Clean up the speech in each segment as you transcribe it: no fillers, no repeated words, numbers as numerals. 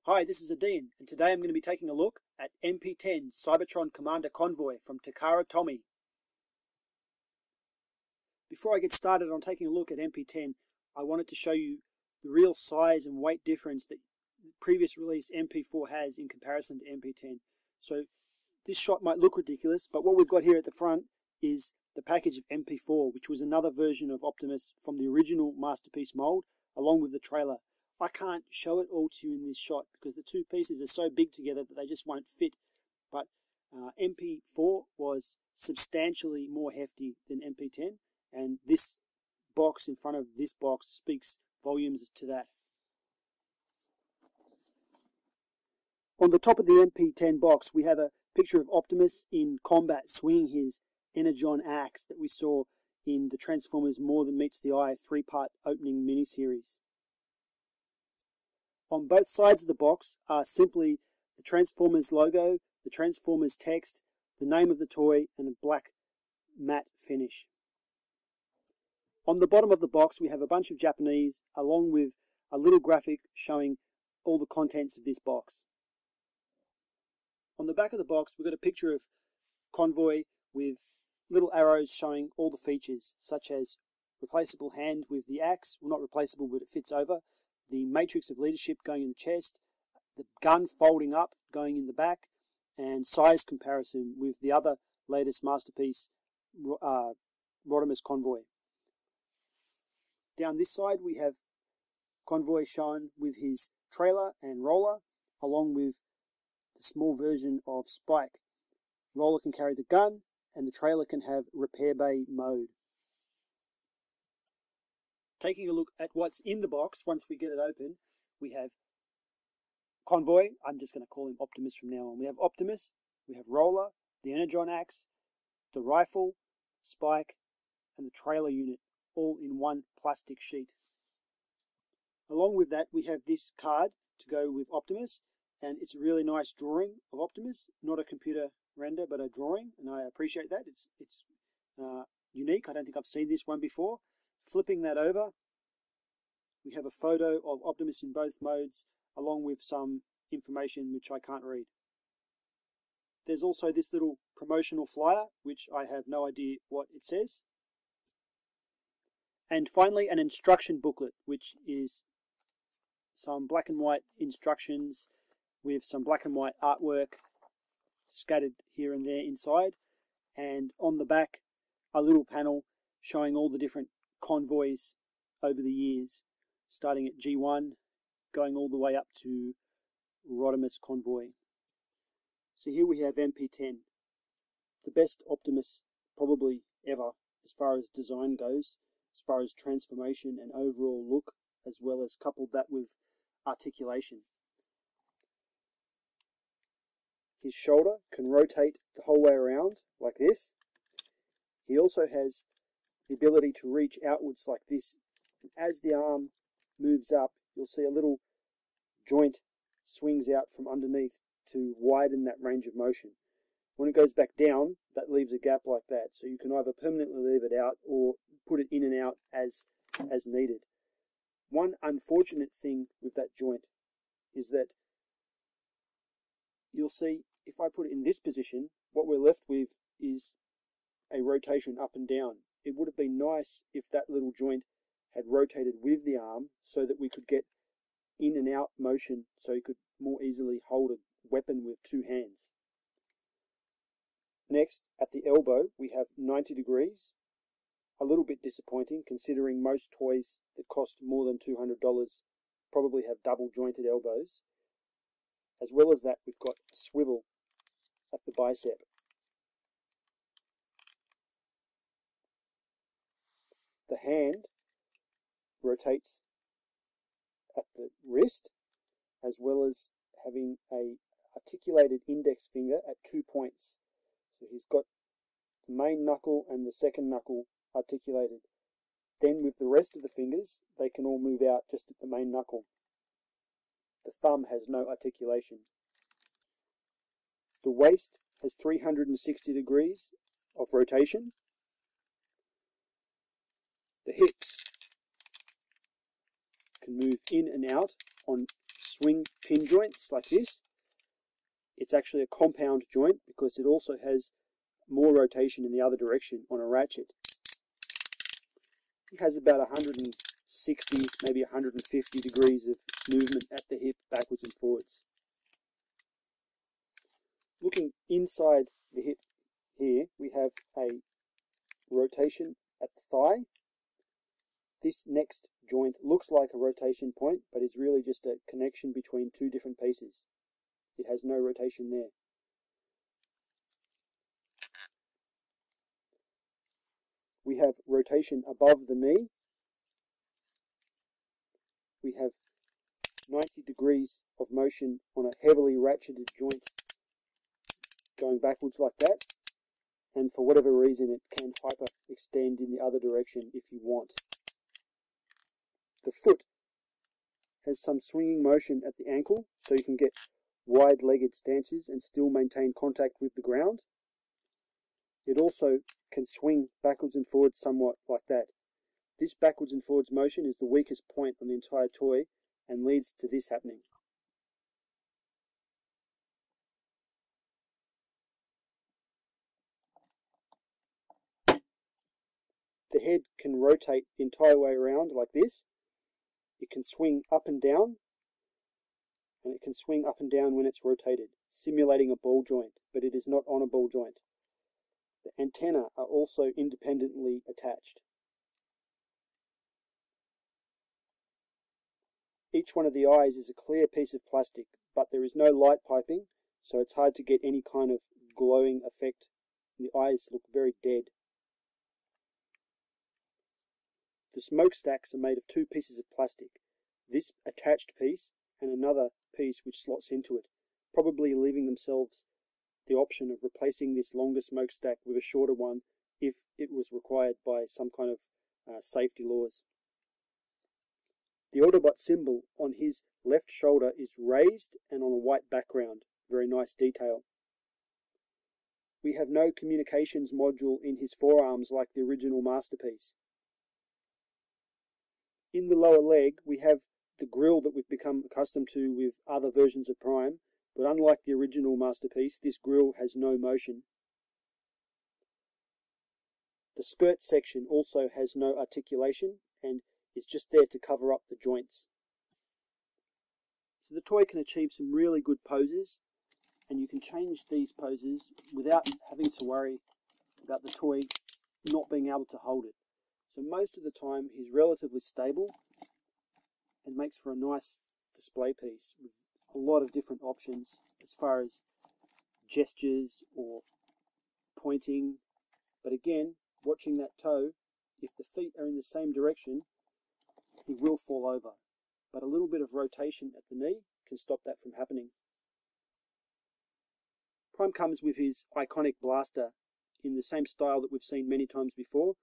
Hi, this is Odeean, and today I'm going to be taking a look at MP10 Cybertron Commander Convoy from Takara Tomy. Before I get started on taking a look at MP10, I wanted to show you the real size and weight difference that the previous release MP4 has in comparison to MP10. So this shot might look ridiculous, but what we've got here at the front is the package of MP4, which was another version of Optimus from the original Masterpiece mold, along with the trailer. I can't show it all to you in this shot because the two pieces are so big together that they just won't fit. But MP4 was substantially more hefty than MP10, and this box in front of this box speaks volumes to that. On the top of the MP10 box, we have a picture of Optimus in combat swinging his Energon axe that we saw in the Transformers More Than Meets the Eye 3-part opening miniseries. On both sides of the box are simply the Transformers logo, the Transformers text, the name of the toy, and a black matte finish. On the bottom of the box we have a bunch of Japanese along with a little graphic showing all the contents of this box. On the back of the box we've got a picture of Convoy with little arrows showing all the features, such as replaceable hand with the axe, well, not replaceable but it fits over, the matrix of leadership going in the chest, the gun folding up going in the back, and size comparison with the other latest Masterpiece Optimus Convoy. Down this side we have Convoy shown with his trailer and roller, along with the small version of Spike. Roller can carry the gun, and the trailer can have repair bay mode. Taking a look at what's in the box, once we get it open, we have Convoy. I'm just going to call him Optimus from now on. We have Optimus, we have Roller, the Energon axe, the rifle, Spike, and the trailer unit, all in one plastic sheet. Along with that, we have this card to go with Optimus, and it's a really nice drawing of Optimus, not a computer render, but a drawing, and I appreciate that. It's unique. I don't think I've seen this one before. Flipping that over, we have a photo of Optimus in both modes, along with some information which I can't read. There's also this little promotional flyer, which I have no idea what it says. And finally, an instruction booklet, which is some black and white instructions with some black and white artwork scattered here and there inside. And on the back, a little panel showing all the different convoys over the years, starting at G1, going all the way up to Optimus Convoy. So here we have MP10, the best Optimus probably ever as far as design goes, as far as transformation and overall look, as well as coupled that with articulation. His shoulder can rotate the whole way around like this. He also has the ability to reach outwards like this. And as the arm moves up, you'll see a little joint swings out from underneath to widen that range of motion. When it goes back down, that leaves a gap like that. So you can either permanently leave it out or put it in and out as needed. One unfortunate thing with that joint is that you'll see if I put it in this position, what we're left with is a rotation up and down. It would have been nice if that little joint had rotated with the arm so that we could get in and out motion so you could more easily hold a weapon with two hands. Next, at the elbow, we have 90 degrees. A little bit disappointing considering most toys that cost more than $200 probably have double jointed elbows. As well as that, we've got a swivel at the bicep. The hand rotates at the wrist, as well as having a articulated index finger at 2 points. So he's got the main knuckle and the second knuckle articulated. Then with the rest of the fingers, they can all move out just at the main knuckle. The thumb has no articulation. The waist has 360 degrees of rotation. The hips can move in and out on swing pin joints like this. It's actually a compound joint because it also has more rotation in the other direction on a ratchet. It has about 160, maybe 150 degrees of movement at the hip, backwards and forwards. Looking inside the hip here, we have a rotation at the thigh. This next joint looks like a rotation point, but is really just a connection between two different pieces. It has no rotation there. We have rotation above the knee. We have 90 degrees of motion on a heavily ratcheted joint going backwards like that. And for whatever reason, it can hyper extend in the other direction if you want. The foot has some swinging motion at the ankle, so you can get wide-legged stances and still maintain contact with the ground. It also can swing backwards and forwards somewhat like that. This backwards and forwards motion is the weakest point on the entire toy and leads to this happening. The head can rotate the entire way around like this. It can swing up and down, and it can swing up and down when it's rotated, simulating a ball joint, but it is not on a ball joint. The antennae are also independently attached. Each one of the eyes is a clear piece of plastic, but there is no light piping, so it's hard to get any kind of glowing effect. The eyes look very dead. The smokestacks are made of two pieces of plastic, this attached piece and another piece which slots into it, probably leaving themselves the option of replacing this longer smokestack with a shorter one if it was required by some kind of safety laws. The Autobot symbol on his left shoulder is raised and on a white background, very nice detail. We have no communications module in his forearms like the original Masterpiece. In the lower leg, we have the grille that we've become accustomed to with other versions of Prime, but unlike the original Masterpiece, this grille has no motion. The skirt section also has no articulation and is just there to cover up the joints. So the toy can achieve some really good poses, and you can change these poses without having to worry about the toy not being able to hold it. So most of the time he's relatively stable and makes for a nice display piece with a lot of different options as far as gestures or pointing. But again, watching that toe, if the feet are in the same direction, he will fall over. But a little bit of rotation at the knee can stop that from happening. Prime comes with his iconic blaster in the same style that we've seen many times before.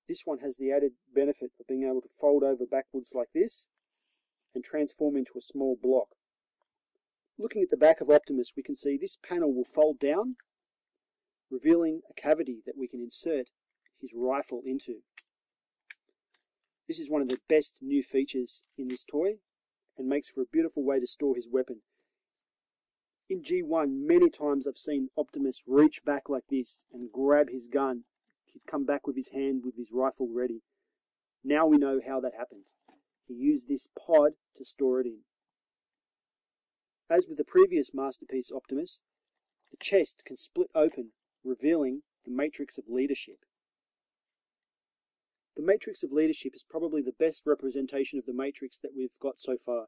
This one has the added benefit of being able to fold over backwards like this and transform into a small block. Looking at the back of Optimus, we can see this panel will fold down, revealing a cavity that we can insert his rifle into. This is one of the best new features in this toy and makes for a beautiful way to store his weapon. In G1, many times I've seen Optimus reach back like this and grab his gun. He'd come back with his hand with his rifle ready. Now we know how that happened. He used this pod to store it in. As with the previous Masterpiece Optimus, the chest can split open, revealing the Matrix of Leadership. The Matrix of Leadership is probably the best representation of the Matrix that we've got so far.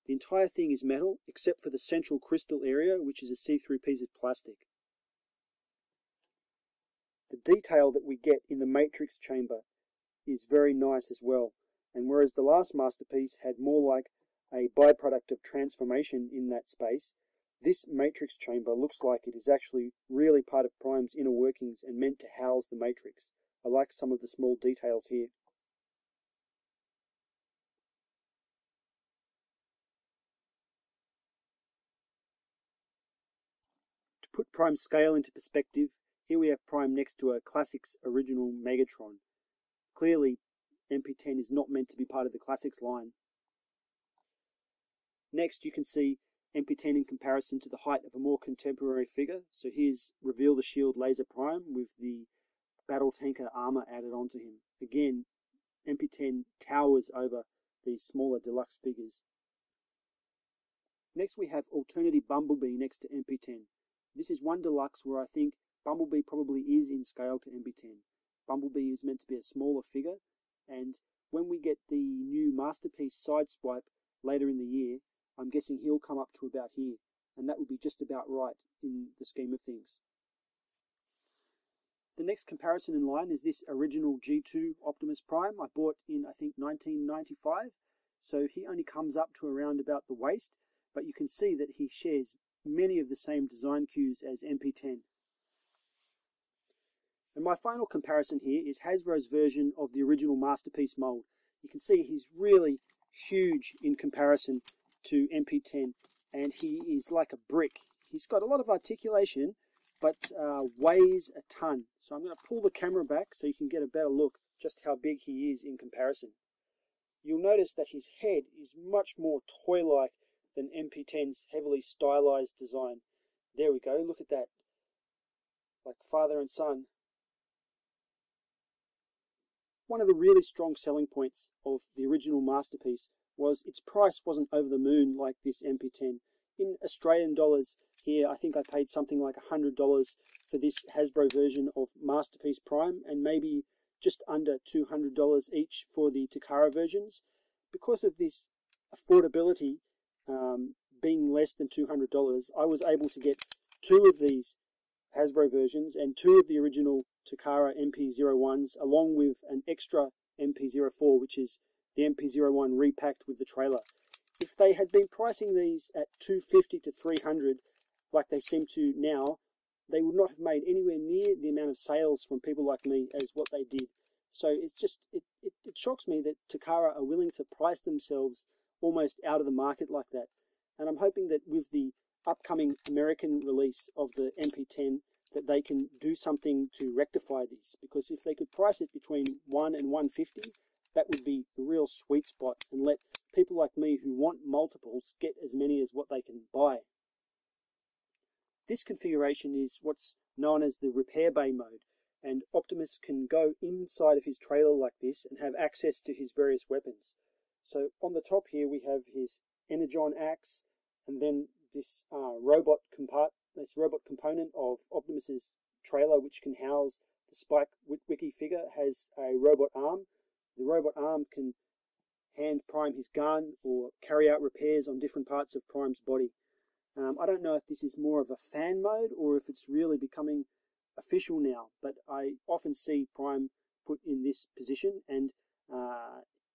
The entire thing is metal, except for the central crystal area, which is a see-through piece of plastic. The detail that we get in the Matrix chamber is very nice as well, and whereas the last Masterpiece had more like a byproduct of transformation in that space, this Matrix chamber looks like it is actually really part of Prime's inner workings and meant to house the Matrix. I like some of the small details here. To put Prime's scale into perspective, here we have Prime next to a Classics original Megatron. Clearly, MP10 is not meant to be part of the Classics line. Next, you can see MP10 in comparison to the height of a more contemporary figure. So here's Reveal the Shield Laser Prime with the battle tanker armor added onto him. Again, MP10 towers over these smaller deluxe figures. Next we have Alternative Bumblebee next to MP10. This is one deluxe where I think Bumblebee probably is in scale to MP10. Bumblebee is meant to be a smaller figure, and when we get the new Masterpiece Sideswipe later in the year, I'm guessing he'll come up to about here, and that would be just about right in the scheme of things. The next comparison in line is this original G2 Optimus Prime I bought in, I think, 1995. So he only comes up to around about the waist, but you can see that he shares many of the same design cues as MP10. And my final comparison here is Hasbro's version of the original Masterpiece mold. You can see he's really huge in comparison to MP10, and he is like a brick. He's got a lot of articulation, but weighs a ton. So I'm going to pull the camera back so you can get a better look just how big he is in comparison. You'll notice that his head is much more toy-like than MP10's heavily stylized design. There we go, look at that. Like father and son. One of the really strong selling points of the original Masterpiece was its price wasn't over the moon like this MP10. In Australian dollars here, I think I paid something like $100 for this Hasbro version of Masterpiece Prime, and maybe just under $200 each for the Takara versions. Because of this affordability being less than $200, I was able to get two of these Hasbro versions and two of the original Takara MP01s, along with an extra MP04, which is the MP01 repacked with the trailer. If they had been pricing these at $250 to $300, like they seem to now, they would not have made anywhere near the amount of sales from people like me as what they did. So it's just, it shocks me that Takara are willing to price themselves almost out of the market like that. And I'm hoping that with the upcoming American release of the MP10, that they can do something to rectify this. Because if they could price it between $1 and $150, that would be the real sweet spot, and let people like me who want multiples get as many as what they can buy. This configuration is what's known as the repair bay mode, and Optimus can go inside of his trailer like this and have access to his various weapons. So on the top here we have his Energon axe, and then this robot component of Optimus's trailer, which can house the Spike Witwicky figure, has a robot arm. The robot arm can hand Prime his gun or carry out repairs on different parts of Prime's body. I don't know if this is more of a fan mode or if it's really becoming official now, but I often see Prime put in this position, and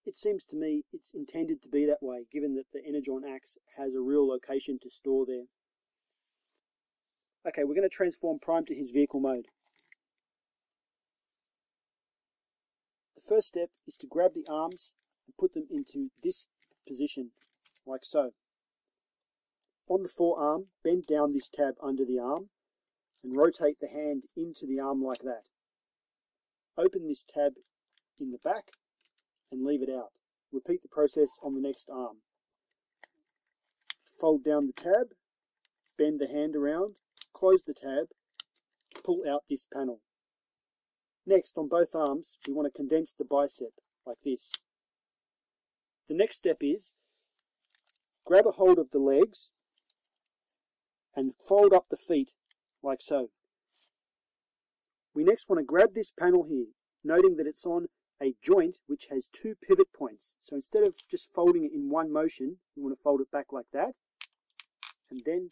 it seems to me it's intended to be that way, given that the Energon axe has a real location to store there. Okay, we're going to transform Prime to his vehicle mode. The first step is to grab the arms and put them into this position, like so. On the forearm, bend down this tab under the arm and rotate the hand into the arm like that. Open this tab in the back and leave it out. Repeat the process on the next arm. Fold down the tab, bend the hand around, close the tab, pull out this panel. Next, on both arms, we want to condense the bicep like this. The next step is grab a hold of the legs and fold up the feet like so. We next want to grab this panel here, noting that it's on a joint which has two pivot points. So instead of just folding it in one motion, we want to fold it back like that, and then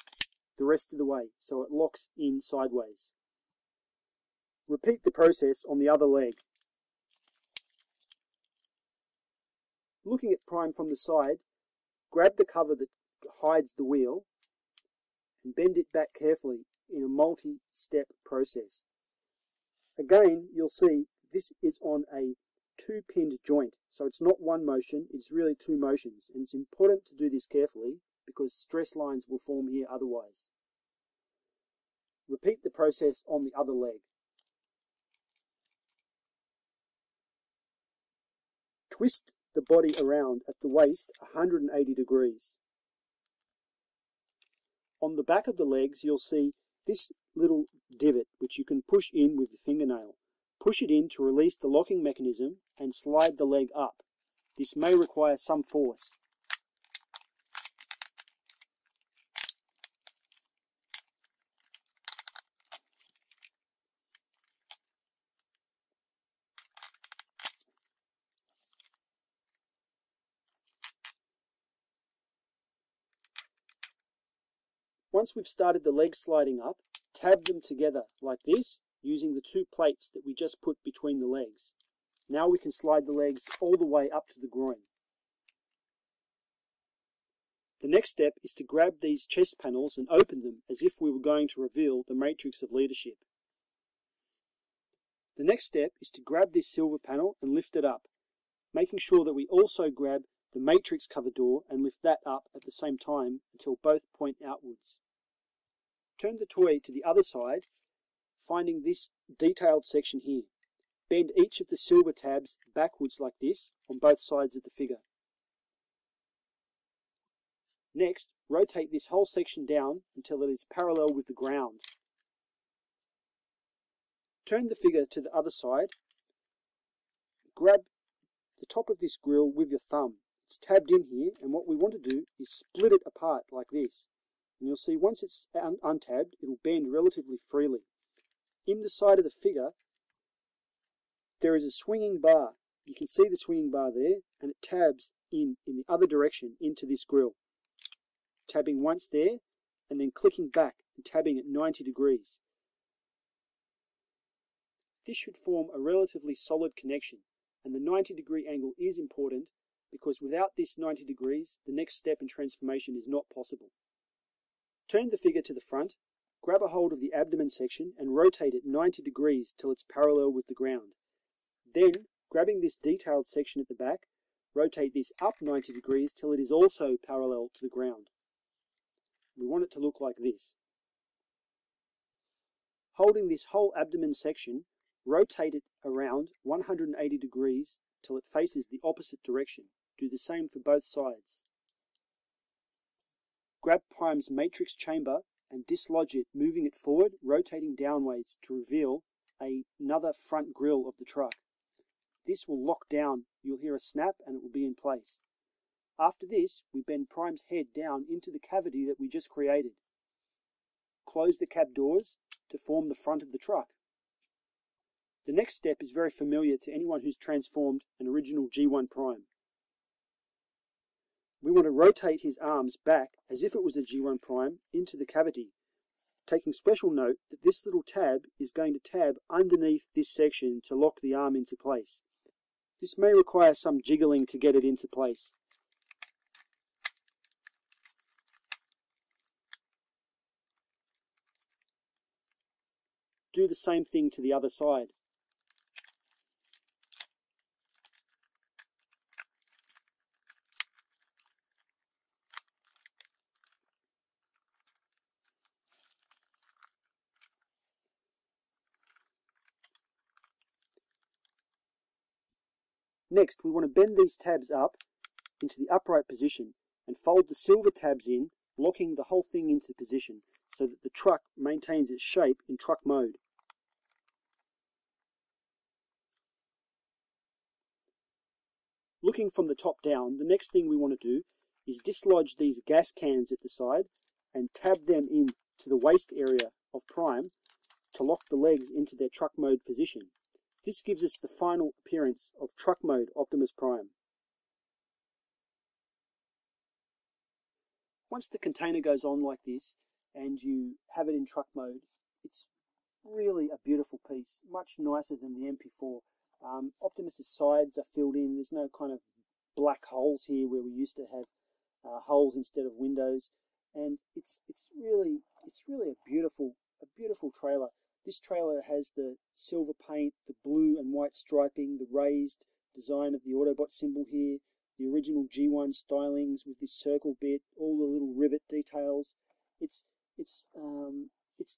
the rest of the way, so it locks in sideways. Repeat the process on the other leg. Looking at Prime from the side, grab the cover that hides the wheel and bend it back carefully in a multi-step process. Again, you'll see this is on a two-pinned joint, so it's not one motion, it's really two motions, and it's important to do this carefully because stress lines will form here otherwise. Repeat the process on the other leg. Twist the body around at the waist 180 degrees. On the back of the legs, you'll see this little divot, which you can push in with the fingernail. Push it in to release the locking mechanism and slide the leg up. This may require some force. Once we've started the legs sliding up, tab them together like this, using the two plates that we just put between the legs. Now we can slide the legs all the way up to the groin. The next step is to grab these chest panels and open them as if we were going to reveal the matrix of leadership. The next step is to grab this silver panel and lift it up, making sure that we also grab the matrix cover door and lift that up at the same time until both point outwards. Turn the toy to the other side, finding this detailed section here. Bend each of the silver tabs backwards like this on both sides of the figure. Next, rotate this whole section down until it is parallel with the ground. Turn the figure to the other side. Grab the top of this grill with your thumb. It's tabbed in here, and what we want to do is split it apart like this. And you'll see once it's untabbed, it'll bend relatively freely. In the side of the figure, there is a swinging bar. You can see the swinging bar there, and it tabs in the other direction into this grill. Tabbing once there, and then clicking back and tabbing at 90 degrees. This should form a relatively solid connection, and the 90-degree angle is important because without this 90 degrees, the next step in transformation is not possible. Turn the figure to the front, grab a hold of the abdomen section and rotate it 90 degrees till it's parallel with the ground. Then, grabbing this detailed section at the back, rotate this up 90 degrees till it is also parallel to the ground. We want it to look like this. Holding this whole abdomen section, rotate it around 180 degrees till it faces the opposite direction. Do the same for both sides. Grab Prime's matrix chamber and dislodge it, moving it forward, rotating downwards to reveal another front grille of the truck. This will lock down. You'll hear a snap and it will be in place. After this, we bend Prime's head down into the cavity that we just created. Close the cab doors to form the front of the truck. The next step is very familiar to anyone who's transformed an original G1 Prime. We want to rotate his arms back as if it was a G1 Prime into the cavity, taking special note that this little tab is going to tab underneath this section to lock the arm into place. This may require some jiggling to get it into place. Do the same thing to the other side. Next, we want to bend these tabs up into the upright position and fold the silver tabs in, locking the whole thing into position so that the truck maintains its shape in truck mode. Looking from the top down, the next thing we want to do is dislodge these gas cans at the side and tab them in to the waist area of Prime to lock the legs into their truck mode position. This gives us the final appearance of truck mode Optimus Prime. Once the container goes on like this and you have it in truck mode, it's really a beautiful piece, much nicer than the MP4. Optimus's sides are filled in. There's no kind of black holes here where we used to have holes instead of windows, and it's really a beautiful trailer. This trailer has the silver paint, the blue and white striping, the raised design of the Autobot symbol here, the original G1 stylings with this circle bit, all the little rivet details. It's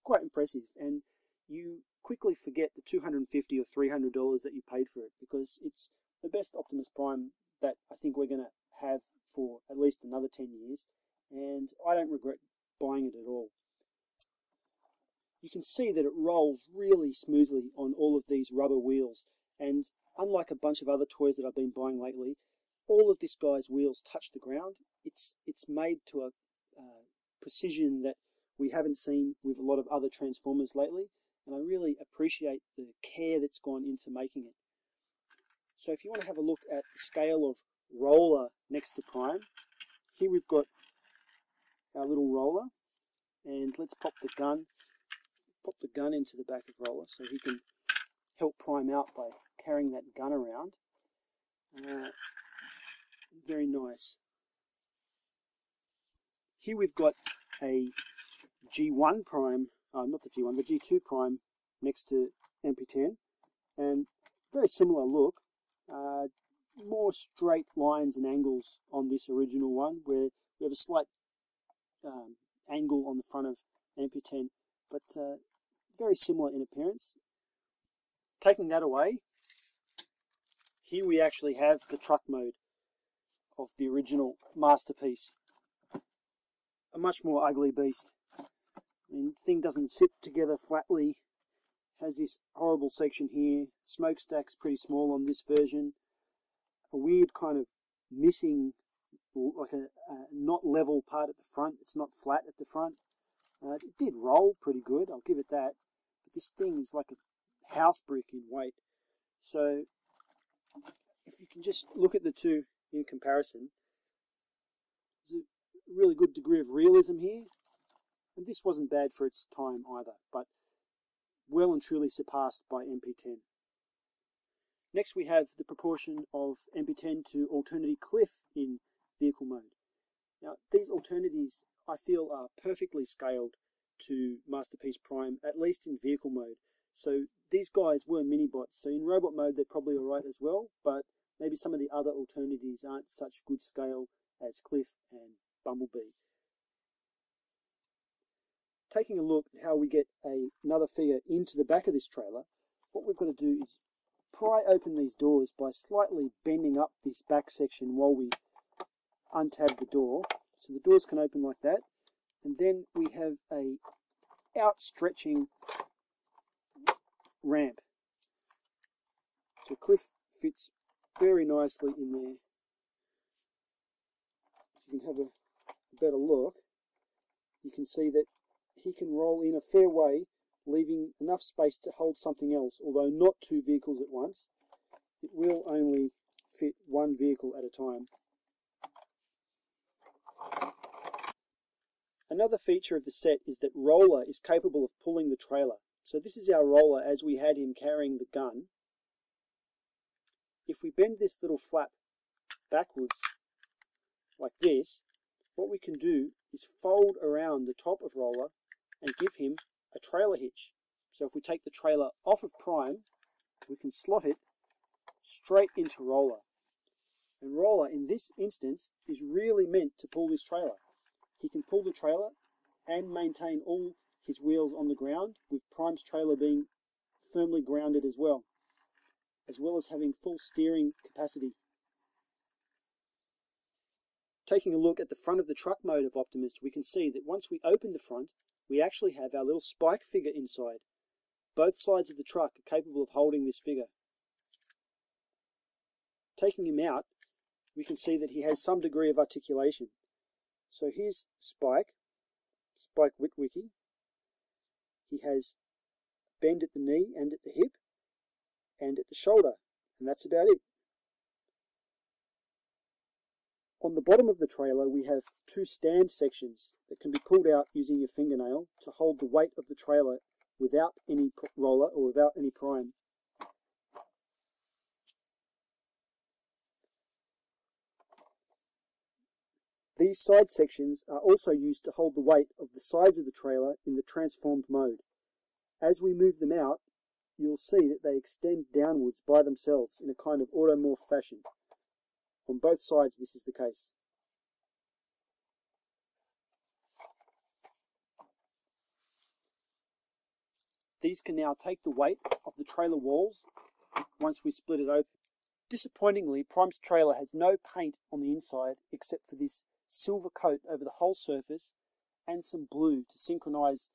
quite impressive, and you quickly forget the $250 or $300 that you paid for it, because it's the best Optimus Prime that I think we're going to have for at least another 10 years, and I don't regret buying it at all. You can see that it rolls really smoothly on all of these rubber wheels, and unlike a bunch of other toys that I've been buying lately, all of this guy's wheels touch the ground. It's made to a precision that we haven't seen with a lot of other Transformers lately, and I really appreciate the care that's gone into making it. So if you want to have a look at the scale of Roller next to Prime, here we've got our little Roller, and let's pop the gun into the back of Roller so he can help Prime out by carrying that gun around. Very nice. Here we've got a G1 Prime, not the G1, the G2 Prime next to MP10, and very similar look. More straight lines and angles on this original one, where we have a slight angle on the front of MP10, but very similar in appearance. Taking that away, here we actually have the truck mode of the original Masterpiece. A much more ugly beast. I mean, the thing doesn't sit together flatly. Has this horrible section here. Smokestack's pretty small on this version. A weird kind of missing, like a not level part at the front. It's not flat at the front. It did roll pretty good, I'll give it that. But this thing is like a house brick in weight. So if you can just look at the two in comparison, there's a really good degree of realism here. And this wasn't bad for its time either, but well and truly surpassed by MP10. Next we have the proportion of MP10 to Alternity Cliff in vehicle mode. Now these alternatives I feel are perfectly scaled to Masterpiece Prime, at least in vehicle mode. So these guys were mini-bots, so in robot mode they're probably alright as well, but maybe some of the other alternatives aren't such good scale as Cliff and Bumblebee. Taking a look at how we get another figure into the back of this trailer, what we've got to do is pry open these doors by slightly bending up this back section while we untab the door. So the doors can open like that, and then we have a outstretching ramp. So Cliff fits very nicely in there. If you can have a better look, you can see that he can roll in a fair way, leaving enough space to hold something else, although not two vehicles at once. It will only fit one vehicle at a time. Another feature of the set is that Roller is capable of pulling the trailer. So this is our Roller as we had him carrying the gun. If we bend this little flap backwards like this, what we can do is fold around the top of Roller and give him a trailer hitch. So if we take the trailer off of Prime, we can slot it straight into Roller. And Roller, in this instance, is really meant to pull this trailer. He can pull the trailer and maintain all his wheels on the ground, with Prime's trailer being firmly grounded as well as having full steering capacity. Taking a look at the front of the truck mode of Optimus, we can see that once we open the front, we actually have our little Spike figure inside. Both sides of the truck are capable of holding this figure. Taking him out, we can see that he has some degree of articulation. So here's Spike Witwicky. He has bend at the knee and at the hip and at the shoulder, and that's about it. On the bottom of the trailer we have two stand sections that can be pulled out using your fingernail to hold the weight of the trailer without any Roller or without any Prime. These side sections are also used to hold the weight of the sides of the trailer in the transformed mode. As we move them out, you'll see that they extend downwards by themselves in a kind of automorph fashion. On both sides this is the case. These can now take the weight of the trailer walls once we split it open. Disappointingly, Prime's trailer has no paint on the inside except for this silver coat over the whole surface and some blue to synchronize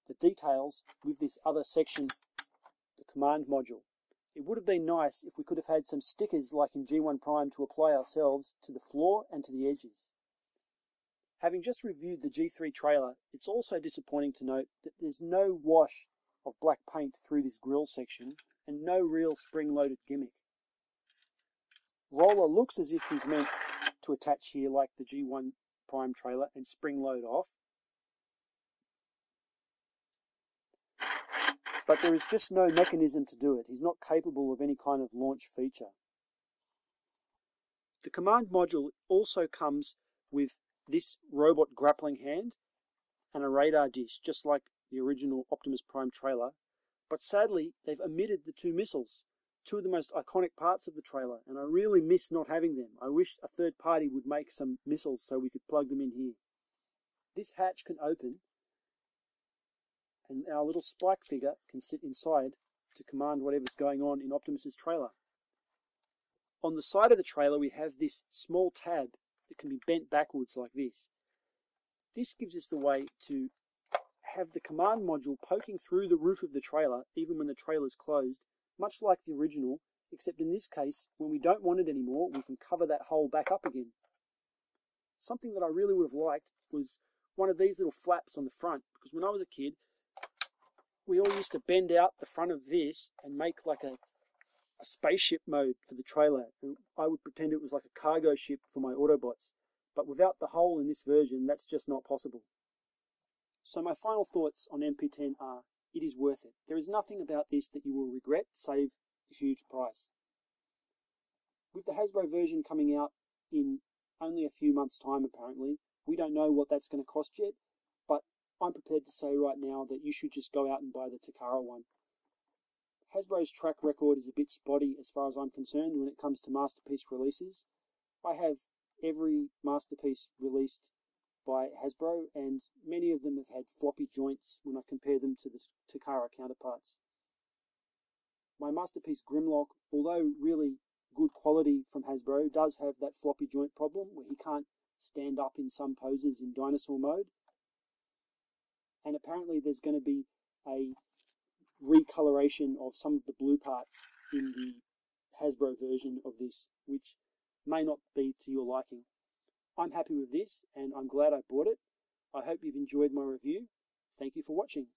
the details with this other section, the command module. It would have been nice if we could have had some stickers like in G1 Prime to apply ourselves to the floor and to the edges. Having just reviewed the G3 trailer, it's also disappointing to note that there's no wash of black paint through this grille section and no real spring-loaded gimmick. Roller looks as if he's meant to attach here like the G1 Prime trailer and spring-load off, but there is just no mechanism to do it. He's not capable of any kind of launch feature. The command module also comes with this robot grappling hand and a radar dish, just like the original Optimus Prime trailer, but sadly they've omitted the two missiles, two of the most iconic parts of the trailer, and I really miss not having them. I wish a third party would make some missiles so we could plug them in here. This hatch can open, and our little Spike figure can sit inside to command whatever's going on in Optimus's trailer. On the side of the trailer we have this small tab that can be bent backwards like this. This gives us the way to have the command module poking through the roof of the trailer even when the trailer's closed, much like the original, except in this case, when we don't want it anymore, we can cover that hole back up again. Something that I really would have liked was one of these little flaps on the front, because when I was a kid, we all used to bend out the front of this and make like a spaceship mode for the trailer. And I would pretend it was like a cargo ship for my Autobots. But without the hole in this version, that's just not possible. So my final thoughts on MP10 are, it is worth it. There is nothing about this that you will regret, save the huge price. With the Hasbro version coming out in only a few months' time apparently, we don't know what that's going to cost yet, but I'm prepared to say right now that you should just go out and buy the Takara one. Hasbro's track record is a bit spotty as far as I'm concerned when it comes to Masterpiece releases. I have every Masterpiece released by Hasbro, and many of them have had floppy joints when I compare them to the Takara counterparts. My Masterpiece Grimlock, although really good quality from Hasbro, does have that floppy joint problem where he can't stand up in some poses in dinosaur mode. And apparently there's going to be a recoloration of some of the blue parts in the Hasbro version of this, which may not be to your liking. I'm happy with this, and I'm glad I bought it. I hope you've enjoyed my review. Thank you for watching.